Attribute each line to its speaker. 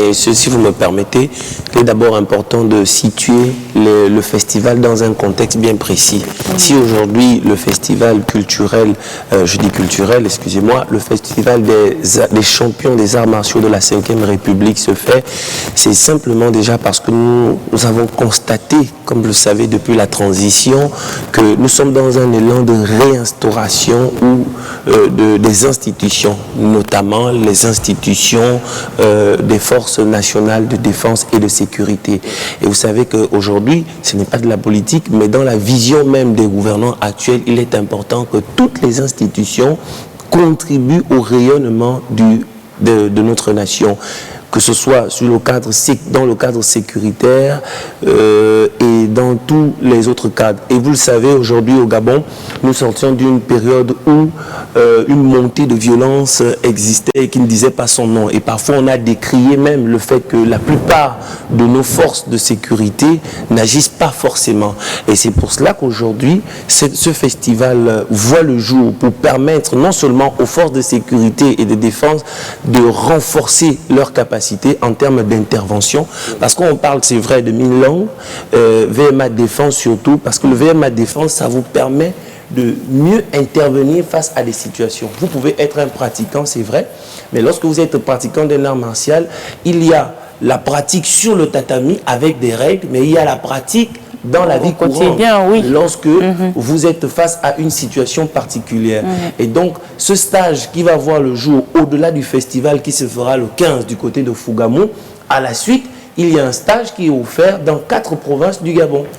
Speaker 1: Mais si vous me permettez, il est d'abord important de situer le festival dans un contexte bien précis. Si aujourd'hui le festival culturel, je dis culturel, excusez-moi, le festival des champions des arts martiaux de la Ve République se fait, c'est simplement déjà parce que nous avons constaté, comme vous le savez depuis la transition, que nous sommes dans un élan de réinstauration des institutions, notamment les institutions des forces nationales de défense et de sécurité. Et vous savez qu'aujourd'hui, ce n'est pas de la politique, mais dans la vision même des gouvernants actuels, il est important que toutes les institutions contribuent au rayonnement de notre nation, que ce soit dans le cadre sécuritaire et dans tous les autres cadres. Et vous le savez, aujourd'hui au Gabon, nous sortions d'une période où une montée de violence existait et qui ne disait pas son nom. Et parfois, on a décrié même le fait que la plupart de nos forces de sécurité n'agissent pas forcément. Et c'est pour cela qu'aujourd'hui, ce festival voit le jour pour permettre non seulement aux forces de sécurité et de défense de renforcer leurs capacités en termes d'intervention, parce qu'on parle, c'est vrai, de mine longue, VMA Défense surtout, parce que le VMA Défense, ça vous permet de mieux intervenir face à des situations. Vous pouvez être un pratiquant, c'est vrai, mais lorsque vous êtes pratiquant d'un art martial, il y a la pratique sur le tatami avec des règles, mais il y a la pratique dans la vie courante, oui, lorsque vous êtes face à une situation particulière. Et donc, ce stage qui va voir le jour au-delà du festival qui se fera le 15 du côté de Fougamou, à la suite, il y a un stage qui est offert dans 4 provinces du Gabon.